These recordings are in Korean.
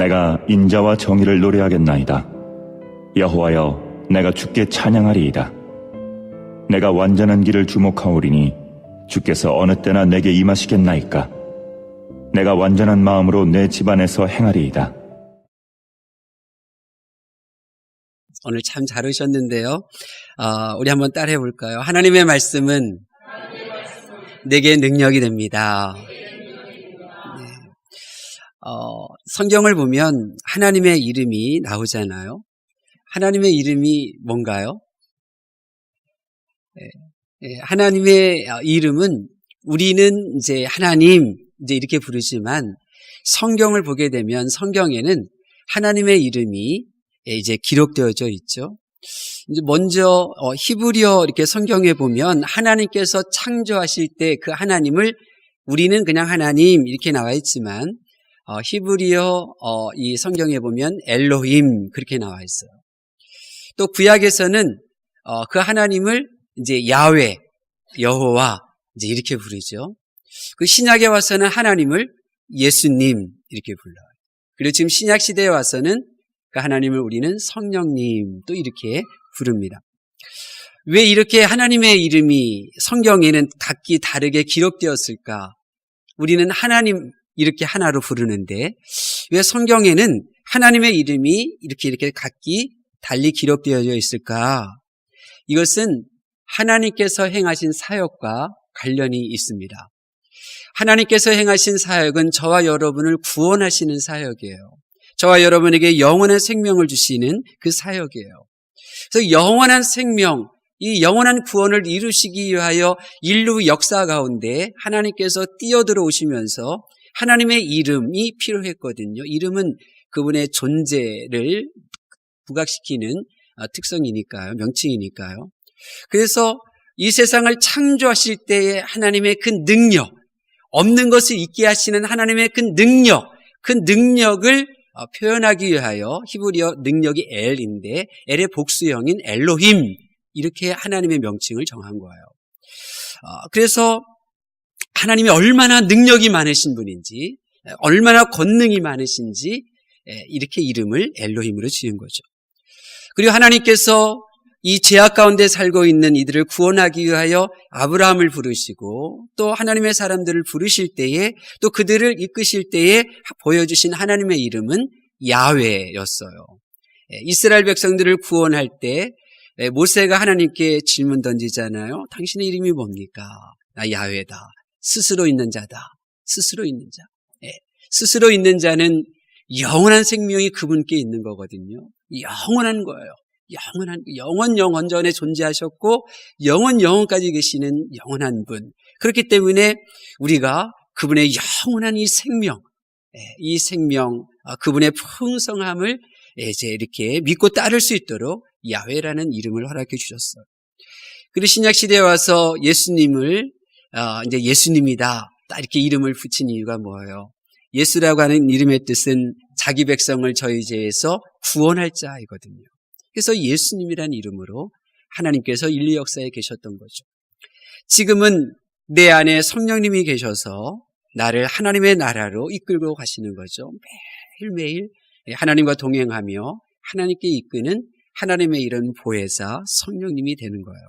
내가 인자와 정의를 노래하겠나이다. 여호와여, 내가 주께 찬양하리이다. 내가 완전한 길을 주목하오리니 주께서 어느 때나 내게 임하시겠나이까. 내가 완전한 마음으로 내 집안에서 행하리이다. 오늘 참 잘 오셨는데요. 우리 한번 따라해 볼까요? 하나님의 말씀은 내게 능력이 됩니다. 네. 성경을 보면 하나님의 이름이 나오잖아요. 하나님의 이름이 뭔가요? 하나님의 이름은 우리는 이제 하나님 이제 이렇게 부르지만 성경을 보게 되면 성경에는 하나님의 이름이 이제 기록되어져 있죠. 이제 먼저 히브리어 이렇게 성경에 보면 하나님께서 창조하실 때 그 하나님을 우리는 그냥 하나님 이렇게 나와 있지만 히브리어 이 성경에 보면 엘로힘 그렇게 나와 있어요. 또 구약에서는 그 하나님을 이제 야훼, 여호와 이제 이렇게 부르죠. 그 신약에 와서는 하나님을 예수님 이렇게 불러요. 그리고 지금 신약 시대에 와서는 그 하나님을 우리는 성령님 또 이렇게 부릅니다. 왜 이렇게 하나님의 이름이 성경에는 각기 다르게 기록되었을까? 우리는 하나님 이렇게 하나로 부르는데 왜 성경에는 하나님의 이름이 이렇게 각기 달리 기록되어져 있을까? 이것은 하나님께서 행하신 사역과 관련이 있습니다. 하나님께서 행하신 사역은 저와 여러분을 구원하시는 사역이에요. 저와 여러분에게 영원한 생명을 주시는 그 사역이에요. 그래서 영원한 생명, 이 영원한 구원을 이루시기 위하여 인류 역사 가운데 하나님께서 뛰어들어 오시면서 하나님의 이름이 필요했거든요. 이름은 그분의 존재를 부각시키는 특성이니까요. 명칭이니까요. 그래서 이 세상을 창조하실 때의 하나님의 그 능력, 없는 것을 있게 하시는 하나님의 그 능력을 표현하기 위하여 히브리어 능력이 엘인데 엘의 복수형인 엘로힘 이렇게 하나님의 명칭을 정한 거예요. 그래서 하나님이 얼마나 능력이 많으신 분인지 얼마나 권능이 많으신지 이렇게 이름을 엘로힘으로 지은 거죠. 그리고 하나님께서 이 죄악 가운데 살고 있는 이들을 구원하기 위하여 아브라함을 부르시고 또 하나님의 사람들을 부르실 때에 또 그들을 이끄실 때에 보여주신 하나님의 이름은 야훼였어요. 이스라엘 백성들을 구원할 때 모세가 하나님께 질문 던지잖아요. 당신의 이름이 뭡니까? 나 야훼다. 스스로 있는 자다. 스스로 있는 자. 스스로 있는 자는 영원한 생명이 그분께 있는 거거든요. 영원한 거예요. 영원전에 존재하셨고 영원까지 계시는 영원한 분. 그렇기 때문에 우리가 그분의 영원한 이 생명, 그분의 풍성함을 이제 이렇게 믿고 따를 수 있도록 야훼라는 이름을 허락해 주셨어요. 그리고 신약 시대에 와서 예수님을 이제 예수님이다 딱 이렇게 이름을 붙인 이유가 뭐예요? 예수라고 하는 이름의 뜻은 자기 백성을 저희 죄에서 구원할 자이거든요. 그래서 예수님이라는 이름으로 하나님께서 인류 역사에 계셨던 거죠. 지금은 내 안에 성령님이 계셔서 나를 하나님의 나라로 이끌고 가시는 거죠. 매일매일 하나님과 동행하며 하나님께 이끄는 하나님의 이런 보혜사 성령님이 되는 거예요.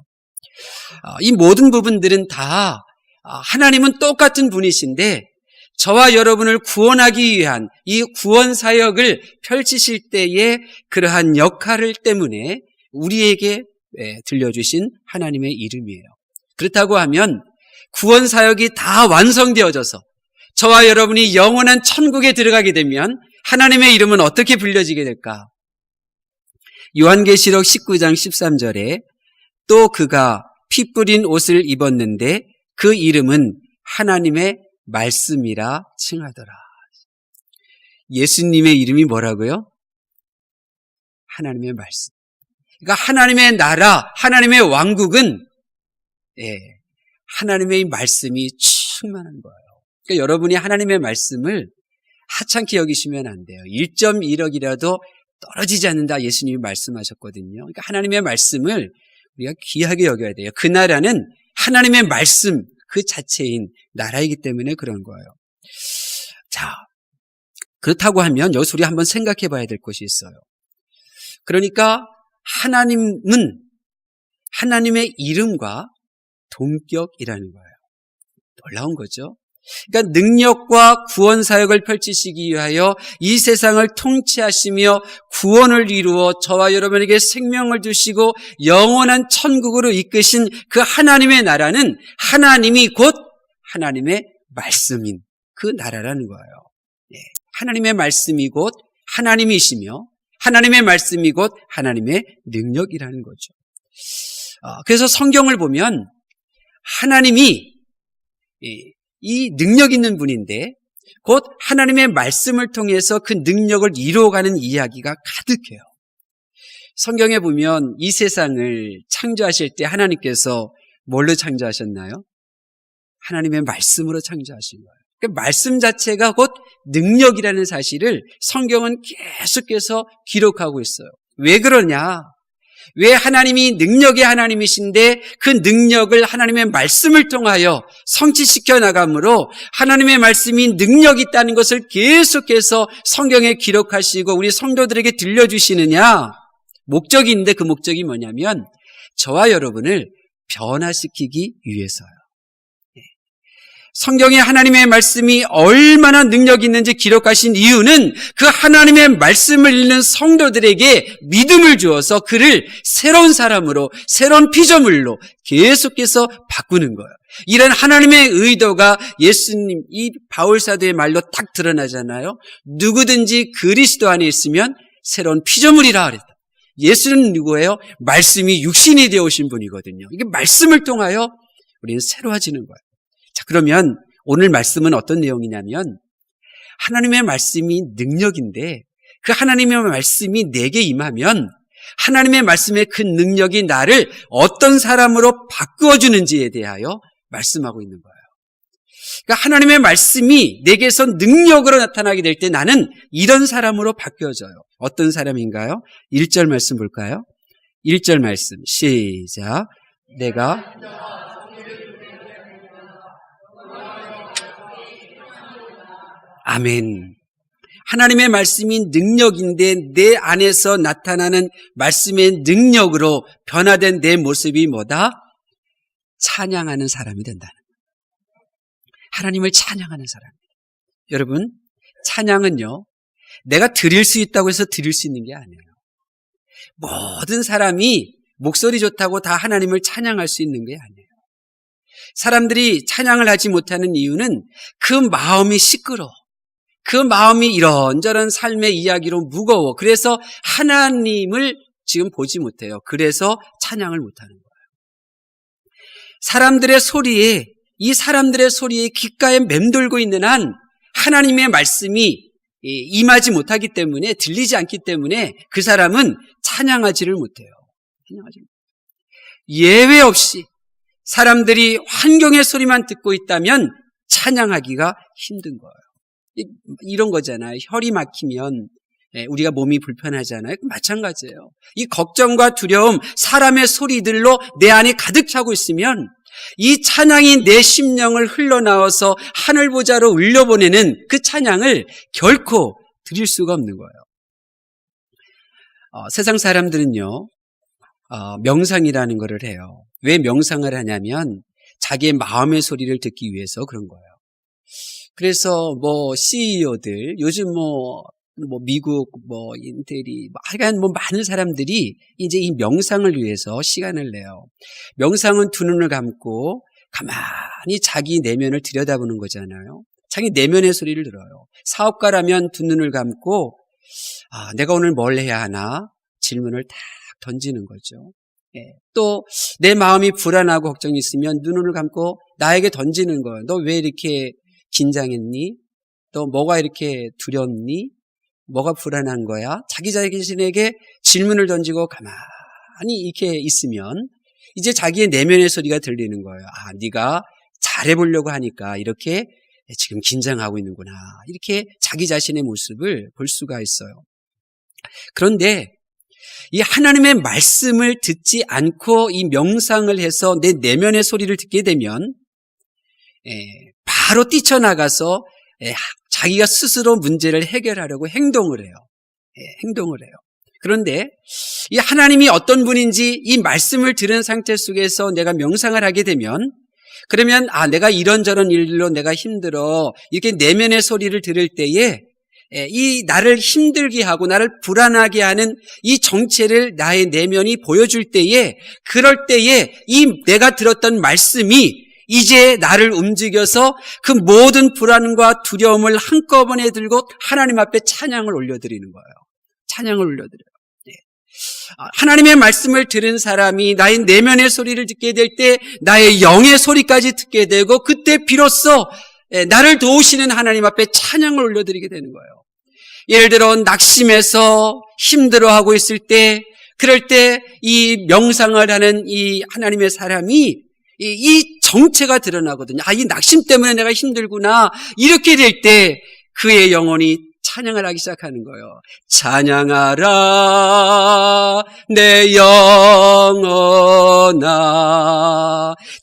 이 모든 부분들은 다 하나님은 똑같은 분이신데 저와 여러분을 구원하기 위한 이 구원 사역을 펼치실 때의 그러한 역할을 때문에 우리에게 들려주신 하나님의 이름이에요. 그렇다고 하면 구원 사역이 다 완성되어져서 저와 여러분이 영원한 천국에 들어가게 되면 하나님의 이름은 어떻게 불려지게 될까? 요한계시록 19장 13절에 또 그가 피 뿌린 옷을 입었는데 그 이름은 하나님의 말씀이라 칭하더라. 예수님의 이름이 뭐라고요? 하나님의 말씀. 그러니까 하나님의 나라, 하나님의 왕국은 하나님의 말씀이 충만한 거예요. 그러니까 여러분이 하나님의 말씀을 하찮게 여기시면 안 돼요. 1.1억이라도 떨어지지 않는다 예수님이 말씀하셨거든요. 그러니까 하나님의 말씀을 우리가 귀하게 여겨야 돼요. 그 나라는 하나님의 말씀 그 자체인 나라이기 때문에 그런 거예요. 자, 그렇다고 하면 여기서 우리 한번 생각해 봐야 될 것이 있어요. 그러니까 하나님은 하나님의 이름과 동격이라는 거예요. 놀라운 거죠. 그러니까 능력과 구원 사역을 펼치시기 위하여 이 세상을 통치하시며 구원을 이루어 저와 여러분에게 생명을 주시고 영원한 천국으로 이끄신 그 하나님의 나라는 하나님이 곧 하나님의 말씀인 그 나라라는 거예요. 하나님의 말씀이 곧 하나님이시며 하나님의 말씀이 곧 하나님의 능력이라는 거죠. 그래서 성경을 보면 하나님이 이 능력 있는 분인데 곧 하나님의 말씀을 통해서 그 능력을 이루어가는 이야기가 가득해요. 성경에 보면 이 세상을 창조하실 때 하나님께서 뭘로 창조하셨나요? 하나님의 말씀으로 창조하신 거예요. 그 말씀 자체가 곧 능력이라는 사실을 성경은 계속해서 기록하고 있어요. 왜 그러냐? 왜 하나님이 능력의 하나님이신데 그 능력을 하나님의 말씀을 통하여 성취시켜 나감으로 하나님의 말씀이 능력이 있다는 것을 계속해서 성경에 기록하시고 우리 성도들에게 들려주시느냐? 목적이 있는데 그 목적이 뭐냐면 저와 여러분을 변화시키기 위해서요. 성경에 하나님의 말씀이 얼마나 능력이 있는지 기록하신 이유는 그 하나님의 말씀을 읽는 성도들에게 믿음을 주어서 그를 새로운 사람으로 새로운 피조물로 계속해서 바꾸는 거예요. 이런 하나님의 의도가 예수님 이 바울사도의 말로 딱 드러나잖아요. 누구든지 그리스도 안에 있으면 새로운 피조물이라 그랬다. 예수는 누구예요? 말씀이 육신이 되어 오신 분이거든요. 이게 말씀을 통하여 우리는 새로워지는 거예요. 자, 그러면 오늘 말씀은 어떤 내용이냐면 하나님의 말씀이 능력인데 그 하나님의 말씀이 내게 임하면 하나님의 말씀의 그 능력이 나를 어떤 사람으로 바꾸어주는지에 대하여 말씀하고 있는 거예요. 그러니까 하나님의 말씀이 내게서 능력으로 나타나게 될 때 나는 이런 사람으로 바뀌어져요. 어떤 사람인가요? 1절 말씀 볼까요? 1절 말씀 시작. 내가 아멘. 하나님의 말씀이 능력인데 내 안에서 나타나는 말씀의 능력으로 변화된 내 모습이 뭐다? 찬양하는 사람이 된다는 거예요. 하나님을 찬양하는 사람. 여러분, 찬양은요, 내가 드릴 수 있다고 해서 드릴 수 있는 게 아니에요. 모든 사람이 목소리 좋다고 다 하나님을 찬양할 수 있는 게 아니에요. 사람들이 찬양을 하지 못하는 이유는 그 마음이 시끄러워. 그 마음이 이런저런 삶의 이야기로 무거워. 그래서 하나님을 지금 보지 못해요. 그래서 찬양을 못하는 거예요. 사람들의 소리에, 이 사람들의 소리에 귓가에 맴돌고 있는 한 하나님의 말씀이 임하지 못하기 때문에, 들리지 않기 때문에 그 사람은 찬양하지를 못해요. 예외 없이 사람들이 환경의 소리만 듣고 있다면 찬양하기가 힘든 거예요. 이런 거잖아요. 혈이 막히면 우리가 몸이 불편하잖아요. 마찬가지예요. 이 걱정과 두려움, 사람의 소리들로 내 안에 가득 차고 있으면 이 찬양이 내 심령을 흘러나와서 하늘보자로 울려보내는 그 찬양을 결코 드릴 수가 없는 거예요. 세상 사람들은요, 명상이라는 거를 해요. 왜 명상을 하냐면 자기의 마음의 소리를 듣기 위해서 그런 거예요. 그래서 CEO들, 요즘 미국, 인텔이, 하여간 많은 사람들이 이제 이 명상을 위해서 시간을 내요. 명상은 두 눈을 감고 가만히 자기 내면을 들여다보는 거잖아요. 자기 내면의 소리를 들어요. 사업가라면 두 눈을 감고, 내가 오늘 뭘 해야 하나? 질문을 딱 던지는 거죠. 또, 내 마음이 불안하고 걱정이 있으면 눈을 감고 나에게 던지는 거예요. 너 왜 이렇게 긴장했니? 또 뭐가 이렇게 두렵니? 뭐가 불안한 거야? 자기 자신에게 질문을 던지고 가만히 이렇게 있으면 이제 자기의 내면의 소리가 들리는 거예요. 네가 잘해보려고 하니까 이렇게 지금 긴장하고 있는구나. 이렇게 자기 자신의 모습을 볼 수가 있어요. 그런데 이 하나님의 말씀을 듣지 않고 이 명상을 해서 내 내면의 소리를 듣게 되면 바로 뛰쳐나가서 자기가 스스로 문제를 해결하려고 행동을 해요. 행동을 해요. 그런데 이 하나님이 어떤 분인지 이 말씀을 들은 상태 속에서 내가 명상을 하게 되면, 그러면 내가 이런저런 일로 내가 힘들어, 이렇게 내면의 소리를 들을 때에 이 나를 힘들게 하고 나를 불안하게 하는 이 정체를 나의 내면이 보여줄 때에, 그럴 때에 이 내가 들었던 말씀이 이제 나를 움직여서 그 모든 불안과 두려움을 한꺼번에 들고 하나님 앞에 찬양을 올려드리는 거예요. 찬양을 올려드려요. 하나님의 말씀을 들은 사람이 나의 내면의 소리를 듣게 될 때 나의 영의 소리까지 듣게 되고, 그때 비로소 나를 도우시는 하나님 앞에 찬양을 올려드리게 되는 거예요. 예를 들어 낙심해서 힘들어하고 있을 때, 그럴 때 이 명상을 하는 이 하나님의 사람이 이 정체가 드러나거든요. 이 낙심 때문에 내가 힘들구나. 이렇게 될 때 그의 영혼이 찬양을 하기 시작하는 거예요. 찬양하라 내 영혼아.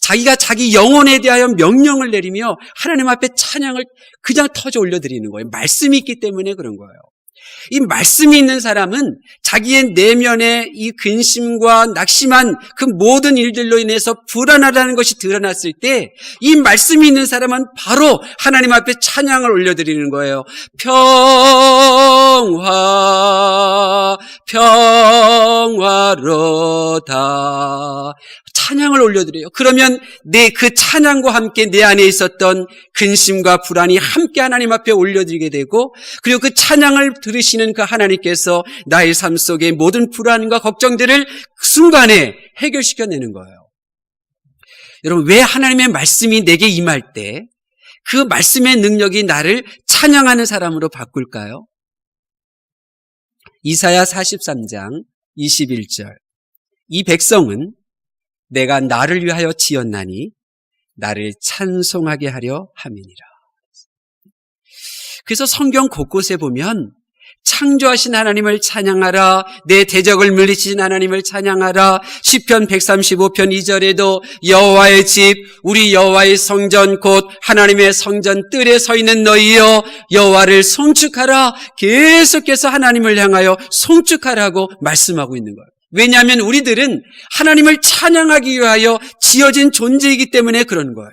자기가 자기 영혼에 대하여 명령을 내리며 하나님 앞에 찬양을 그냥 터져 올려드리는 거예요. 말씀이 있기 때문에 그런 거예요. 이 말씀이 있는 사람은 자기의 내면의 이 근심과 낙심한 그 모든 일들로 인해서 불안하다는 것이 드러났을 때, 이 말씀이 있는 사람은 바로 하나님 앞에 찬양을 올려드리는 거예요. 평화, 평화로다. 찬양을 올려드려요. 그러면 그 찬양과 함께 내 안에 있었던 근심과 불안이 함께 하나님 앞에 올려드리게 되고, 그리고 그 찬양을 들으시는 그 하나님께서 나의 삶 속의 모든 불안과 걱정들을 그 순간에 해결시켜내는 거예요. 여러분, 왜 하나님의 말씀이 내게 임할 때 그 말씀의 능력이 나를 찬양하는 사람으로 바꿀까요? 이사야 43장 21절. 이 백성은 내가 나를 위하여 지었나니 나를 찬송하게 하려 함이니라. 그래서 성경 곳곳에 보면 창조하신 하나님을 찬양하라, 내 대적을 물리치신 하나님을 찬양하라. 시편 135편 2절에도 여호와의 집, 우리 여호와의 성전, 곧 하나님의 성전 뜰에 서 있는 너희여 여호와를 송축하라. 계속해서 하나님을 향하여 송축하라고 말씀하고 있는 거예요. 왜냐하면 우리들은 하나님을 찬양하기 위하여 지어진 존재이기 때문에 그런 거예요.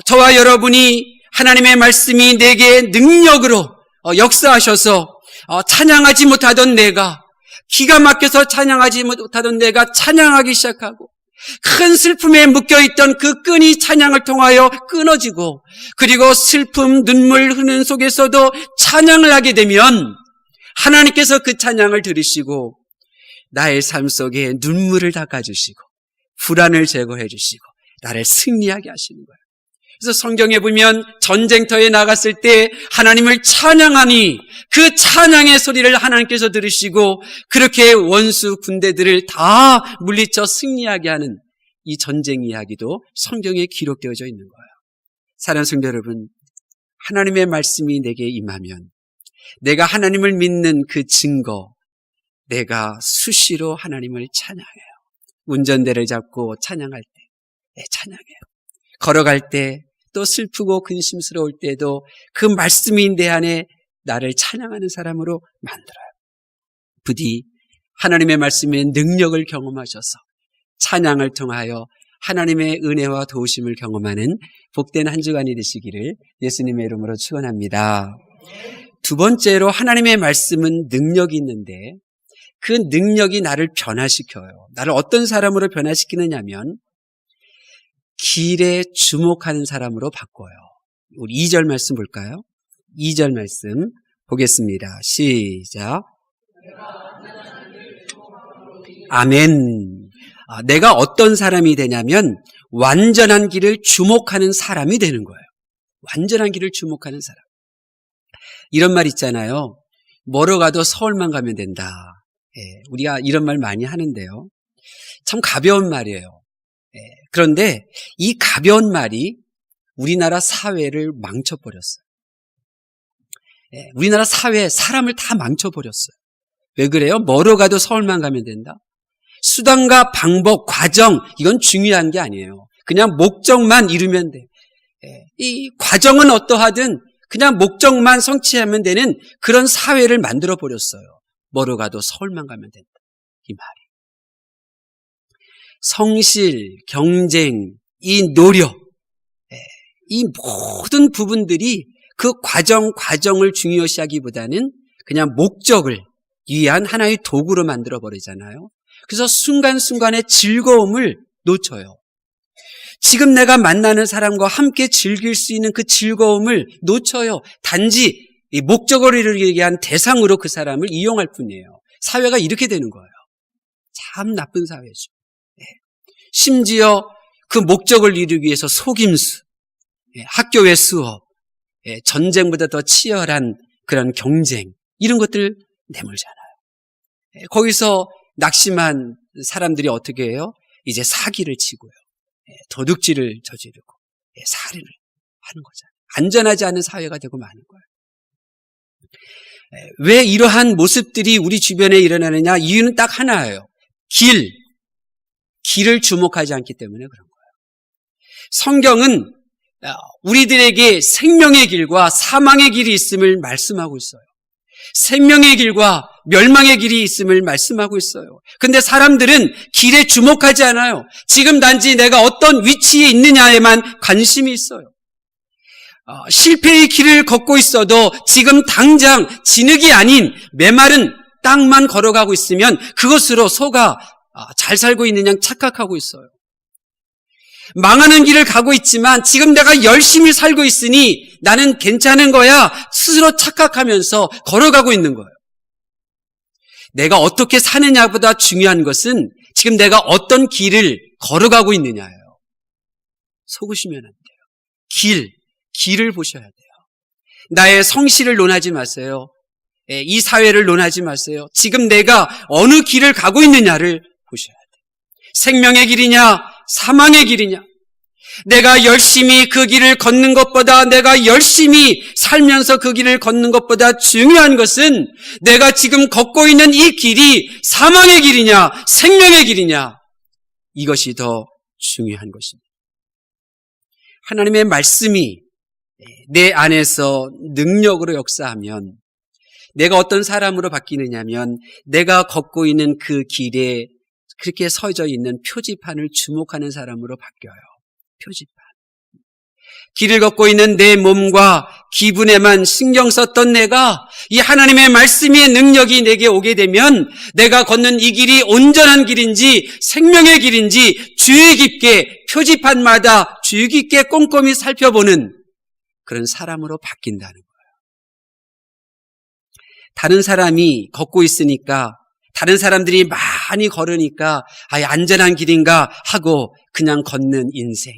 저와 여러분이 하나님의 말씀이 내게 능력으로 역사하셔서 찬양하지 못하던 내가, 기가 막혀서 찬양하지 못하던 내가 찬양하기 시작하고, 큰 슬픔에 묶여있던 그 끈이 찬양을 통하여 끊어지고, 그리고 슬픔, 눈물 흐르는 속에서도 찬양을 하게 되면 하나님께서 그 찬양을 들으시고 나의 삶 속에 눈물을 닦아주시고 불안을 제거해 주시고 나를 승리하게 하시는 거예요. 그래서 성경에 보면 전쟁터에 나갔을 때 하나님을 찬양하니 그 찬양의 소리를 하나님께서 들으시고 그렇게 원수 군대들을 다 물리쳐 승리하게 하는 이 전쟁 이야기도 성경에 기록되어져 있는 거예요. 사랑하는 성도 여러분, 하나님의 말씀이 내게 임하면 내가 하나님을 믿는 그 증거, 내가 수시로 하나님을 찬양해요. 운전대를 잡고 찬양할 때 찬양해요. 걸어갈 때 또 슬프고 근심스러울 때도 그 말씀이 내 안에 나를 찬양하는 사람으로 만들어요. 부디 하나님의 말씀의 능력을 경험하셔서 찬양을 통하여 하나님의 은혜와 도우심을 경험하는 복된 한 주간이 되시기를 예수님의 이름으로 축원합니다. 두 번째로 하나님의 말씀은 능력이 있는데 그 능력이 나를 변화시켜요. 나를 어떤 사람으로 변화시키느냐면 길에 주목하는 사람으로 바꿔요. 우리 2절 말씀 볼까요? 2절 말씀 보겠습니다. 시작. 아멘. 내가 어떤 사람이 되냐면 완전한 길을 주목하는 사람이 되는 거예요. 완전한 길을 주목하는 사람. 이런 말 있잖아요. 뭐로 가도 서울만 가면 된다. 우리가 이런 말 많이 하는데요. 참 가벼운 말이에요. 그런데 이 가벼운 말이 우리나라 사회를 망쳐버렸어요. 우리나라 사회, 사람을 다 망쳐버렸어요. 왜 그래요? 뭐로 가도 서울만 가면 된다? 수단과 방법, 과정, 이건 중요한 게 아니에요. 그냥 목적만 이루면 돼. 이 과정은 어떠하든 그냥 목적만 성취하면 되는 그런 사회를 만들어 버렸어요. 뭐로 가도 서울만 가면 된다. 이 말이. 성실, 경쟁, 이 노력, 이 모든 부분들이 그 과정을 중요시하기보다는 그냥 목적을 위한 하나의 도구로 만들어 버리잖아요. 그래서 순간순간의 즐거움을 놓쳐요. 지금 내가 만나는 사람과 함께 즐길 수 있는 그 즐거움을 놓쳐요. 단지 이 목적을 이루기 위한 대상으로 그 사람을 이용할 뿐이에요. 사회가 이렇게 되는 거예요. 참 나쁜 사회죠. 심지어 그 목적을 이루기 위해서 속임수, 학교 외 수업, 전쟁보다 더 치열한 그런 경쟁, 이런 것들 내몰잖아요. 거기서 낙심한 사람들이 어떻게 해요? 이제 사기를 치고요. 도둑질을 저지르고 살인을 하는 거잖아요. 안전하지 않은 사회가 되고 마는 거예요. 왜 이러한 모습들이 우리 주변에 일어나느냐? 이유는 딱 하나예요. 길을 주목하지 않기 때문에 그런 거예요. 성경은 우리들에게 생명의 길과 사망의 길이 있음을 말씀하고 있어요. 생명의 길과 멸망의 길이 있음을 말씀하고 있어요. 근데 사람들은 길에 주목하지 않아요. 지금 단지 내가 어떤 위치에 있느냐에만 관심이 있어요. 실패의 길을 걷고 있어도 지금 당장 진흙이 아닌 메마른 땅만 걸어가고 있으면 그것으로 속아 잘 살고 있는 양 착각하고 있어요. 망하는 길을 가고 있지만 지금 내가 열심히 살고 있으니 나는 괜찮은 거야 스스로 착각하면서 걸어가고 있는 거예요. 내가 어떻게 사느냐보다 중요한 것은 지금 내가 어떤 길을 걸어가고 있느냐예요. 속으시면 안 돼요. 길을 보셔야 돼요. 나의 성실을 논하지 마세요. 이 사회를 논하지 마세요. 지금 내가 어느 길을 가고 있느냐를 보셔야 돼요. 생명의 길이냐 사망의 길이냐. 내가 열심히 그 길을 걷는 것보다 내가 열심히 살면서 그 길을 걷는 것보다 중요한 것은 내가 지금 걷고 있는 이 길이 사망의 길이냐 생명의 길이냐. 이것이 더 중요한 것입니다. 하나님의 말씀이 내 안에서 능력으로 역사하면 내가 어떤 사람으로 바뀌느냐면 내가 걷고 있는 그 길에 그렇게 서져 있는 표지판을 주목하는 사람으로 바뀌어요. 표지판. 길을 걷고 있는 내 몸과 기분에만 신경 썼던 내가 이 하나님의 말씀의 능력이 내게 오게 되면 내가 걷는 이 길이 온전한 길인지 생명의 길인지 주의 깊게 표지판마다 주의 깊게 꼼꼼히 살펴보는 그런 사람으로 바뀐다는 거예요. 다른 사람이 걷고 있으니까 다른 사람들이 많이 걸으니까 안전한 길인가 하고 그냥 걷는 인생.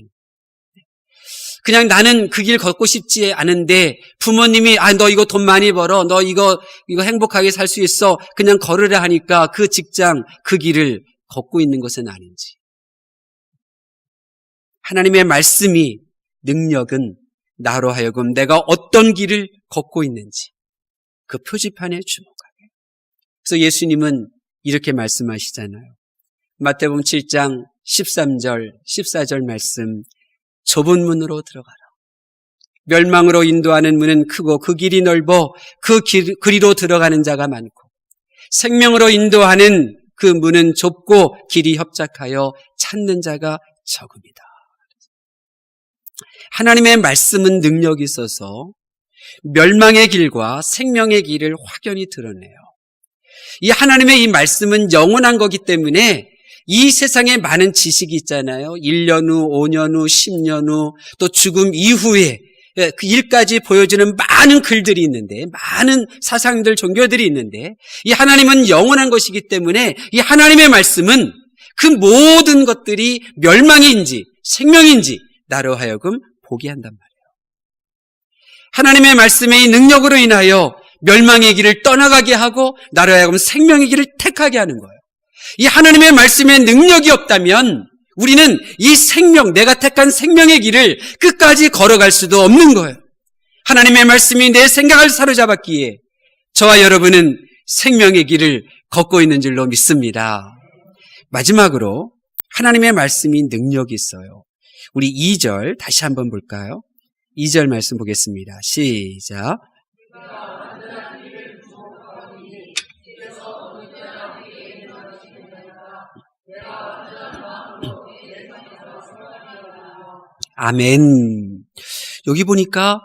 그냥 나는 그 길 걷고 싶지 않은데 부모님이 너 이거 돈 많이 벌어. 너 이거 행복하게 살 수 있어. 그냥 걸으라 하니까 그 직장, 그 길을 걷고 있는 것은 아닌지. 하나님의 말씀이 능력은 나로 하여금 내가 어떤 길을 걷고 있는지 그 표지판에 주목하게. 그래서 예수님은 이렇게 말씀하시잖아요. 마태복음 7장 13절, 14절 말씀. 좁은 문으로 들어가라. 멸망으로 인도하는 문은 크고 그 길이 넓어 그리로 들어가는 자가 많고 생명으로 인도하는 그 문은 좁고 길이 협착하여 찾는 자가 적음이다. 하나님의 말씀은 능력이 있어서 멸망의 길과 생명의 길을 확연히 드러내요. 이 하나님의 이 말씀은 영원한 거기 때문에 이 세상에 많은 지식이 있잖아요. 1년 후, 5년 후, 10년 후, 또 죽음 이후에 그 일까지 보여주는 많은 글들이 있는데, 많은 사상들, 종교들이 있는데, 이 하나님은 영원한 것이기 때문에 이 하나님의 말씀은 그 모든 것들이 멸망인지 생명인지 나로 하여금 보게 한단 말이에요. 하나님의 말씀의 능력으로 인하여 멸망의 길을 떠나가게 하고 나로 하여금 생명의 길을 택하게 하는 거예요. 이 하나님의 말씀에 능력이 없다면 우리는 이 생명, 내가 택한 생명의 길을 끝까지 걸어갈 수도 없는 거예요. 하나님의 말씀이 내 생각을 사로잡았기에 저와 여러분은 생명의 길을 걷고 있는 줄로 믿습니다. 마지막으로 하나님의 말씀이 능력이 있어요. 우리 2절 다시 한번 볼까요? 2절 말씀 보겠습니다. 시작. 아멘. 여기 보니까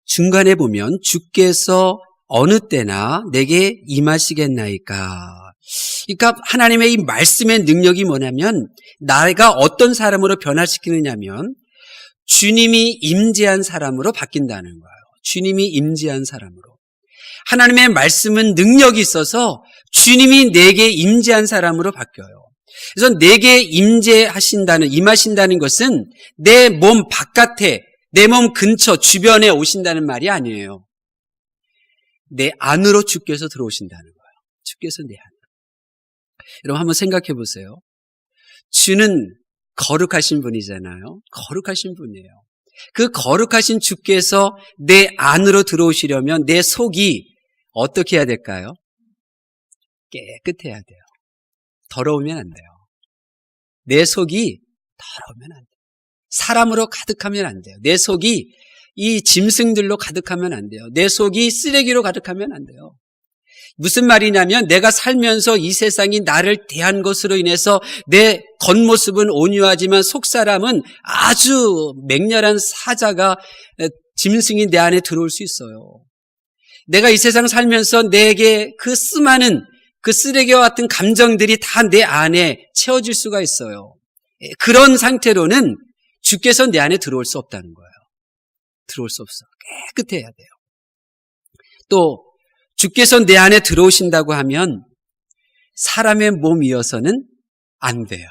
중간에 보면 주께서 어느 때나 내게 임하시겠나이까. 그러니까 하나님의 이 말씀의 능력이 뭐냐면 내가 어떤 사람으로 변화시키느냐면 주님이 임재한 사람으로 바뀐다는 거예요. 주님이 임재한 사람으로. 하나님의 말씀은 능력이 있어서 주님이 내게 임재한 사람으로 바뀌어요. 그래서 내게 임하신다는 것은 내 몸 바깥에, 내 몸 근처, 주변에 오신다는 말이 아니에요. 내 안으로 주께서 들어오신다는 거예요. 주께서 내 안으로. 여러분 한번 생각해 보세요. 주는 거룩하신 분이잖아요. 거룩하신 분이에요. 그 거룩하신 주께서 내 안으로 들어오시려면 내 속이 어떻게 해야 될까요? 깨끗해야 돼요. 더러우면 안 돼요. 내 속이 더러우면 안 돼요. 사람으로 가득하면 안 돼요. 내 속이 이 짐승들로 가득하면 안 돼요. 내 속이 쓰레기로 가득하면 안 돼요. 무슨 말이냐면 내가 살면서 이 세상이 나를 대한 것으로 인해서 내 겉모습은 온유하지만 속사람은 아주 맹렬한 사자가, 짐승이 내 안에 들어올 수 있어요. 내가 이 세상 살면서 내게 그 수많은 그 쓰레기와 같은 감정들이 다 내 안에 채워질 수가 있어요. 그런 상태로는 주께서 내 안에 들어올 수 없다는 거예요. 들어올 수 없어. 깨끗해야 돼요. 또 주께서 내 안에 들어오신다고 하면 사람의 몸이어서는 안 돼요.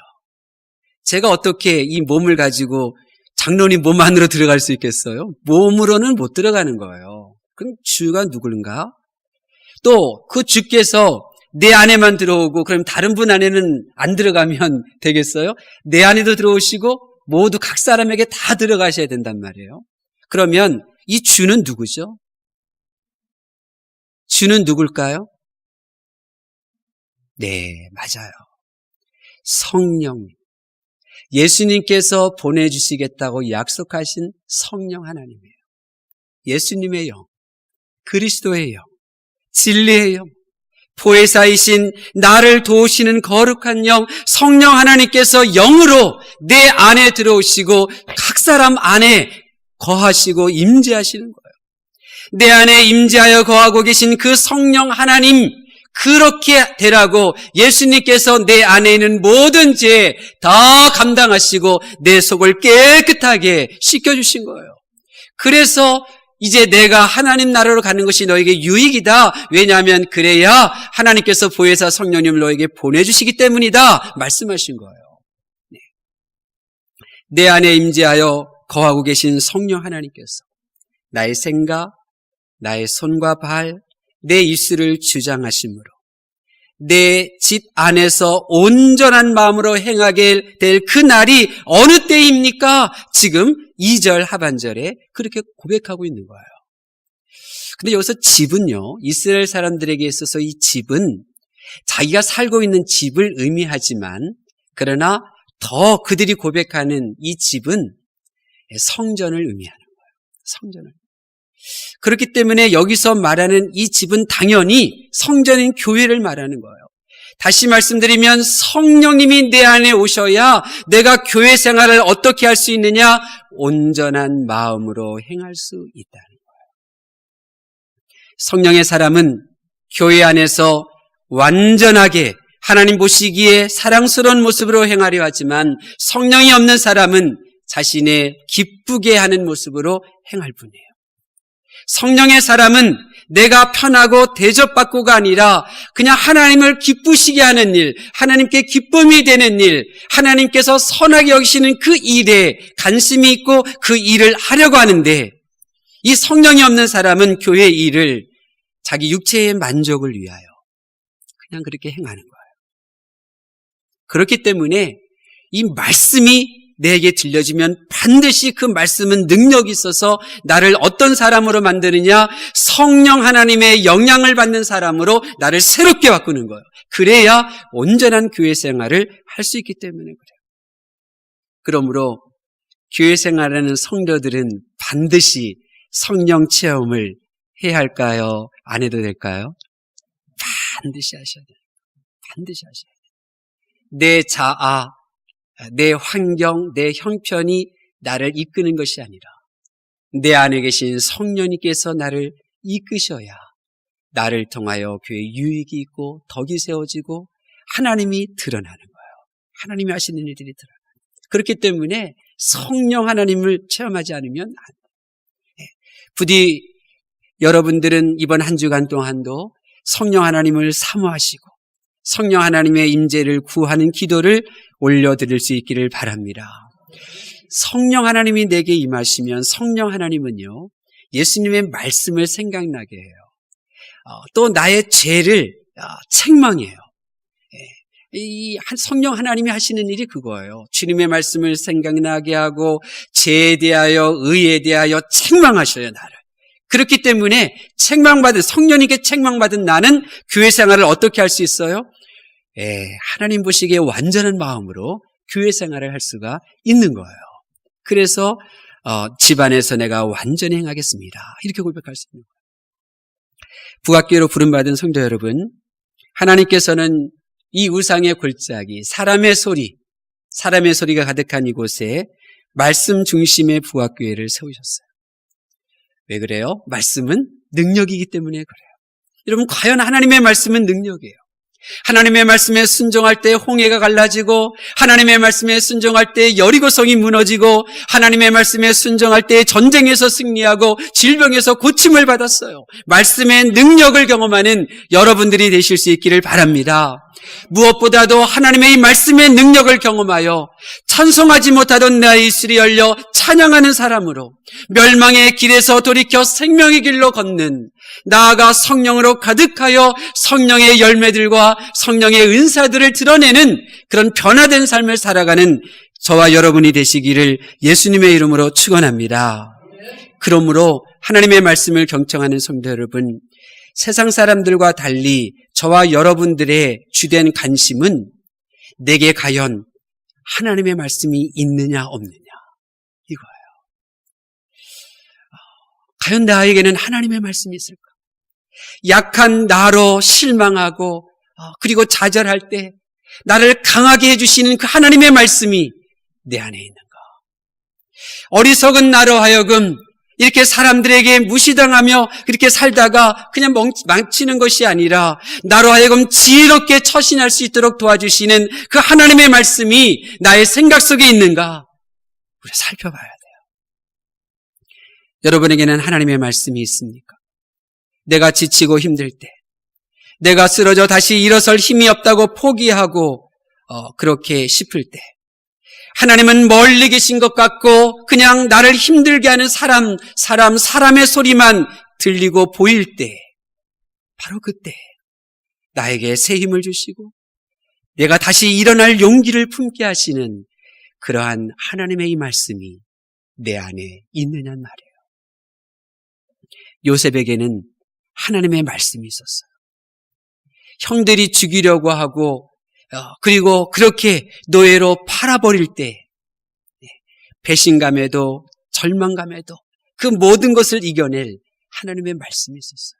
제가 어떻게 이 몸을 가지고 장로님 몸 안으로 들어갈 수 있겠어요? 몸으로는 못 들어가는 거예요. 그럼 주가 누군가? 또 그 주께서 내 안에만 들어오고 그럼 다른 분 안에는 안 들어가면 되겠어요? 내 안에도 들어오시고 모두 각 사람에게 다 들어가셔야 된단 말이에요. 그러면 이 주는 누구죠? 주는 누굴까요? 네, 맞아요. 성령님. 예수님께서 보내주시겠다고 약속하신 성령 하나님이에요. 예수님의 영, 그리스도의 영, 진리의 영, 보혜사이신 나를 도우시는 거룩한 영, 성령 하나님께서 영으로 내 안에 들어오시고 각 사람 안에 거하시고 임재하시는 거예요. 내 안에 임재하여 거하고 계신 그 성령 하나님, 그렇게 되라고 예수님께서 내 안에 있는 모든 죄 다 감당하시고 내 속을 깨끗하게 씻겨주신 거예요. 그래서 이제 내가 하나님 나라로 가는 것이 너에게 유익이다. 왜냐하면 그래야 하나님께서 보혜사 성령님을 너에게 보내주시기 때문이다. 말씀하신 거예요. 네. 내 안에 임재하여 거하고 계신 성령 하나님께서 나의 생각, 나의 손과 발, 내 입술을 주장하심으로 내 집 안에서 온전한 마음으로 행하게 될 그 날이 어느 때입니까? 지금 2절 하반절에 그렇게 고백하고 있는 거예요. 근데 여기서 집은요, 이스라엘 사람들에게 있어서 이 집은 자기가 살고 있는 집을 의미하지만 그러나 더 그들이 고백하는 이 집은 성전을 의미하는 거예요. 성전을. 그렇기 때문에 여기서 말하는 이 집은 당연히 성전인 교회를 말하는 거예요. 다시 말씀드리면 성령님이 내 안에 오셔야 내가 교회 생활을 어떻게 할 수 있느냐? 온전한 마음으로 행할 수 있다는 거예요. 성령의 사람은 교회 안에서 완전하게 하나님 보시기에 사랑스러운 모습으로 행하려 하지만 성령이 없는 사람은 자신의 기쁘게 하는 모습으로 행할 뿐이에요. 성령의 사람은 내가 편하고 대접받고가 아니라 그냥 하나님을 기쁘시게 하는 일, 하나님께 기쁨이 되는 일, 하나님께서 선하게 여기시는 그 일에 관심이 있고 그 일을 하려고 하는데 이 성령이 없는 사람은 교회의 일을 자기 육체의 만족을 위하여 그냥 그렇게 행하는 거예요. 그렇기 때문에 이 말씀이 내게 들려지면 반드시 그 말씀은 능력이 있어서 나를 어떤 사람으로 만드느냐? 성령 하나님의 영향을 받는 사람으로 나를 새롭게 바꾸는 거예요. 그래야 온전한 교회 생활을 할 수 있기 때문에 그래요. 그러므로 교회 생활하는 성도들은 반드시 성령 체험을 해야 할까요? 안 해도 될까요? 반드시 하셔야 돼요. 반드시 하셔야 돼요. 내 자아, 내 환경, 내 형편이 나를 이끄는 것이 아니라 내 안에 계신 성령님께서 나를 이끄셔야 나를 통하여 교회에 유익이 있고 덕이 세워지고 하나님이 드러나는 거예요. 하나님이 하시는 일들이 드러나요. 그렇기 때문에 성령 하나님을 체험하지 않으면 안 돼요. 부디 여러분들은 이번 한 주간 동안도 성령 하나님을 사모하시고 성령 하나님의 임재를 구하는 기도를 올려드릴 수 있기를 바랍니다. 성령 하나님이 내게 임하시면 성령 하나님은요, 예수님의 말씀을 생각나게 해요. 또 나의 죄를 책망해요. 이 성령 하나님이 하시는 일이 그거예요. 주님의 말씀을 생각나게 하고 죄에 대하여 의에 대하여 책망하셔요, 나를. 그렇기 때문에 성령님께 책망받은 나는 교회 생활을 어떻게 할 수 있어요? 하나님 보시기에 완전한 마음으로 교회 생활을 할 수가 있는 거예요. 그래서 집안에서 내가 완전히 행하겠습니다. 이렇게 고백할 수 있는 거예요. 부각교회로 부름받은 성도 여러분, 하나님께서는 이 우상의 골짜기, 사람의 소리가 가득한 이곳에 말씀 중심의 부각교회를 세우셨어요. 왜 그래요? 말씀은 능력이기 때문에 그래요. 여러분, 과연 하나님의 말씀은 능력이에요. 하나님의 말씀에 순종할 때 홍해가 갈라지고, 하나님의 말씀에 순종할 때 여리고성이 무너지고, 하나님의 말씀에 순종할 때 전쟁에서 승리하고 질병에서 고침을 받았어요. 말씀의 능력을 경험하는 여러분들이 되실 수 있기를 바랍니다. 무엇보다도 하나님의 이 말씀의 능력을 경험하여 찬송하지 못하던 나의 입술이 열려 찬양하는 사람으로 멸망의 길에서 돌이켜 생명의 길로 걷는, 나아가 성령으로 가득하여 성령의 열매들과 성령의 은사들을 드러내는 그런 변화된 삶을 살아가는 저와 여러분이 되시기를 예수님의 이름으로 축원합니다. 그러므로 하나님의 말씀을 경청하는 성도 여러분, 세상 사람들과 달리 저와 여러분들의 주된 관심은 내게 과연 하나님의 말씀이 있느냐 없느냐 이거예요. 과연 나에게는 하나님의 말씀이 있을까? 약한 나로 실망하고 그리고 좌절할 때 나를 강하게 해주시는 그 하나님의 말씀이 내 안에 있는가? 어리석은 나로 하여금 이렇게 사람들에게 무시당하며 그렇게 살다가 그냥 망치는 것이 아니라 나로 하여금 지혜롭게 처신할 수 있도록 도와주시는 그 하나님의 말씀이 나의 생각 속에 있는가? 우리가 살펴봐야 돼요. 여러분에게는 하나님의 말씀이 있습니까? 내가 지치고 힘들 때, 내가 쓰러져 다시 일어설 힘이 없다고 포기하고 그렇게 싶을 때, 하나님은 멀리 계신 것 같고 그냥 나를 힘들게 하는 사람의 소리만 들리고 보일 때, 바로 그때 나에게 새 힘을 주시고 내가 다시 일어날 용기를 품게 하시는 그러한 하나님의 이 말씀이 내 안에 있느냐는 말이에요. 요셉에게는 하나님의 말씀이 있었어요. 형들이 죽이려고 하고 그리고 그렇게 노예로 팔아버릴 때 배신감에도 절망감에도 그 모든 것을 이겨낼 하나님의 말씀이 있었어요.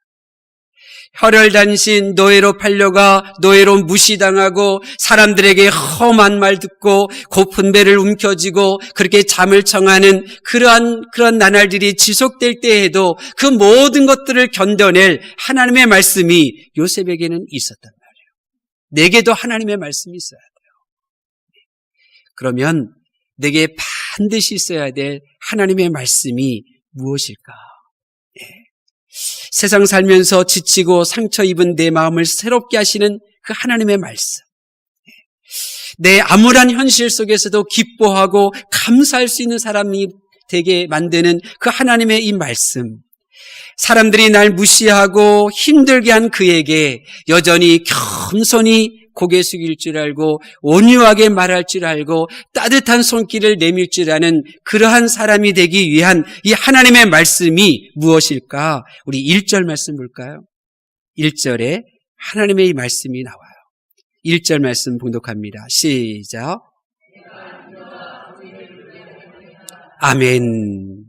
혈혈단신 노예로 팔려가 노예로 무시당하고 사람들에게 험한 말 듣고 고픈 배를 움켜쥐고 그렇게 잠을 청하는 그런 나날들이 지속될 때에도 그 모든 것들을 견뎌낼 하나님의 말씀이 요셉에게는 있었단 말이에요. 내게도 하나님의 말씀이 있어야 돼요. 그러면 내게 반드시 있어야 될 하나님의 말씀이 무엇일까? 세상 살면서 지치고 상처 입은 내 마음을 새롭게 하시는 그 하나님의 말씀, 내 암울한 현실 속에서도 기뻐하고 감사할 수 있는 사람이 되게 만드는 그 하나님의 이 말씀, 사람들이 날 무시하고 힘들게 한 그에게 여전히 겸손히 고개 숙일 줄 알고 온유하게 말할 줄 알고 따뜻한 손길을 내밀 줄 아는 그러한 사람이 되기 위한 이 하나님의 말씀이 무엇일까? 우리 1절 말씀 볼까요? 1절에 하나님의 이 말씀이 나와요. 1절 말씀 봉독합니다. 시작. 아멘.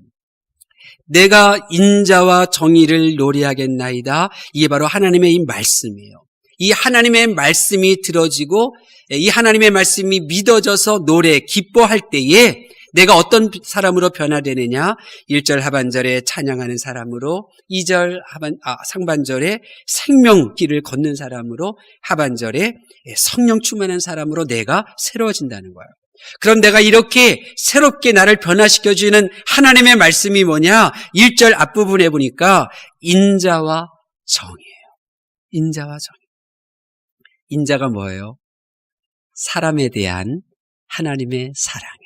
내가 인자와 정의를 노래하겠나이다. 이게 바로 하나님의 이 말씀이에요. 이 하나님의 말씀이 들어지고 이 하나님의 말씀이 믿어져서 노래, 기뻐할 때에 내가 어떤 사람으로 변화되느냐? 1절 하반절에 찬양하는 사람으로, 2절 상반절에 생명길을 걷는 사람으로, 하반절에 성령 충만한 사람으로 내가 새로워진다는 거예요. 그럼 내가 이렇게 새롭게 나를 변화시켜주는 하나님의 말씀이 뭐냐? 1절 앞부분에 보니까 인자와 정이에요. 인자와 정. 인자가 뭐예요? 사람에 대한 하나님의 사랑이에요.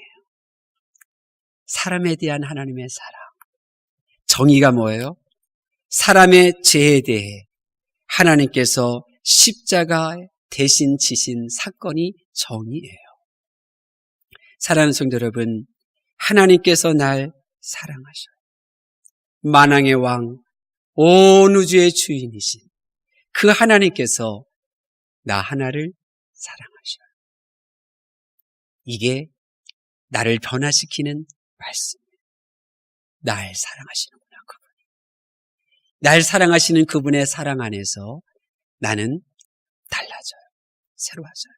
사람에 대한 하나님의 사랑. 정의가 뭐예요? 사람의 죄에 대해 하나님께서 십자가 대신 지신 사건이 정의예요. 사랑하는 성도 여러분, 하나님께서 날 사랑하셔요. 만왕의 왕, 온 우주의 주인이신 그 하나님께서 나 하나를 사랑하셔요. 이게 나를 변화시키는 말씀이에요. 날 사랑하시는구나, 그분이. 날 사랑하시는 그분의 사랑 안에서 나는 달라져요. 새로워져요.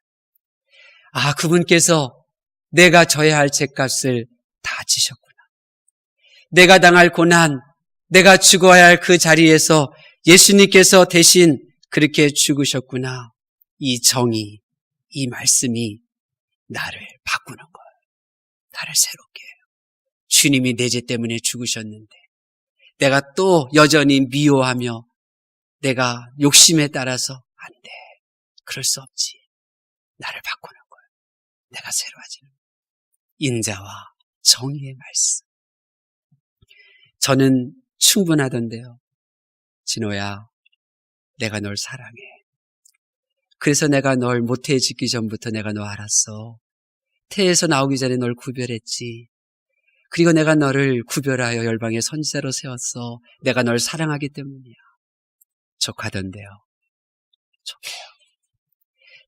아, 그분께서 내가 져야 할 죄값을 다 지셨구나. 내가 당할 고난, 내가 죽어야 할 그 자리에서 예수님께서 대신 그렇게 죽으셨구나. 이 정의, 이 말씀이 나를 바꾸는 거예요. 나를 새롭게 해요. 주님이 내 죄 때문에 죽으셨는데 내가 또 여전히 미워하며 내가 욕심에 따라서 안 돼. 그럴 수 없지. 나를 바꾸는 거예요. 내가 새로워지는 거예요. 인자와 정의의 말씀. 저는 충분하던데요. 진호야, 내가 널 사랑해. 그래서 내가 널 모태에 짓기 전부터 내가 너 알았어. 태에서 나오기 전에 널 구별했지. 그리고 내가 너를 구별하여 열방의 선지자로 세웠어. 내가 널 사랑하기 때문이야. 족하던데요. 족해요.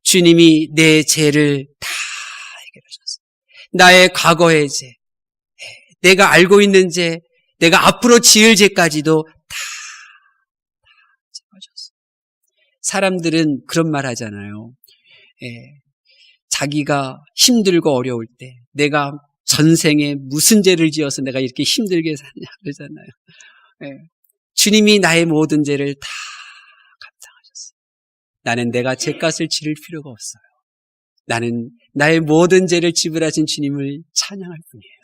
주님이 내 죄를 다 해결하셨어. 나의 과거의 죄, 내가 알고 있는 죄, 내가 앞으로 지을 죄까지도 다 해결하셨어. 사람들은 그런 말 하잖아요. 자기가 힘들고 어려울 때 내가 전생에 무슨 죄를 지어서 내가 이렇게 힘들게 사냐 그러잖아요. 주님이 나의 모든 죄를 다 감당하셨어요. 나는 내가 죄값을 치를 필요가 없어요. 나는 나의 모든 죄를 지불하신 주님을 찬양할 뿐이에요.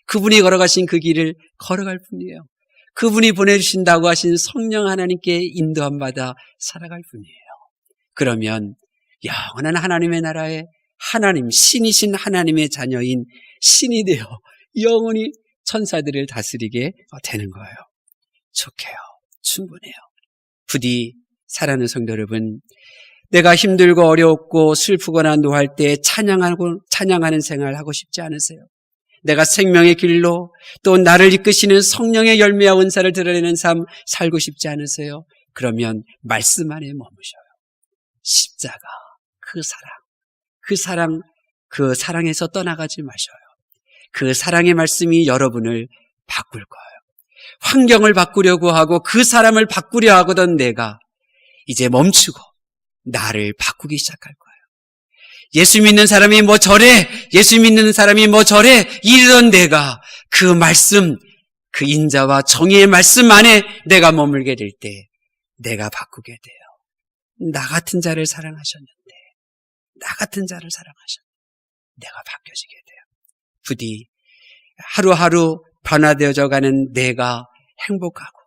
그분이 걸어가신 그 길을 걸어갈 뿐이에요. 그분이 보내주신다고 하신 성령 하나님께 인도함 받아 살아갈 뿐이에요. 그러면 영원한 하나님의 나라에 하나님, 신이신 하나님의 자녀인 신이 되어 영원히 천사들을 다스리게 되는 거예요. 좋게요. 충분해요. 부디 사랑하는 성도 여러분, 내가 힘들고 어렵고 슬프거나 노할 때 찬양하는 생활 하고 싶지 않으세요? 내가 생명의 길로 또 나를 이끄시는 성령의 열매와 은사를 드러내는 삶 살고 싶지 않으세요? 그러면 말씀 안에 머무셔요. 십자가, 그 사랑에서 떠나가지 마셔요. 그 사랑의 말씀이 여러분을 바꿀 거예요. 환경을 바꾸려고 하고 그 사람을 바꾸려 하거든 내가 이제 멈추고 나를 바꾸기 시작할 거예요. 예수 믿는 사람이 뭐 저래, 예수 믿는 사람이 뭐 저래 이러던 내가 그 말씀, 그 인자와 정의의 말씀 안에 내가 머물게 될 때 내가 바꾸게 돼요. 나 같은 자를 사랑하셨는데 내가 바뀌어지게 돼요. 부디 하루하루 변화되어져 가는 내가 행복하고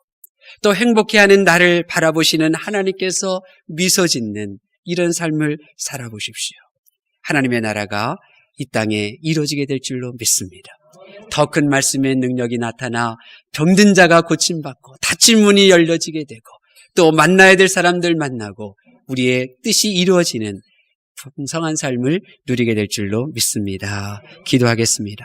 또 행복해하는 나를 바라보시는 하나님께서 미소 짓는 이런 삶을 살아보십시오. 하나님의 나라가 이 땅에 이루어지게 될 줄로 믿습니다. 더 큰 말씀의 능력이 나타나 병든 자가 고침받고 닫힌 문이 열려지게 되고 또 만나야 될 사람들 만나고 우리의 뜻이 이루어지는 풍성한 삶을 누리게 될 줄로 믿습니다. 기도하겠습니다.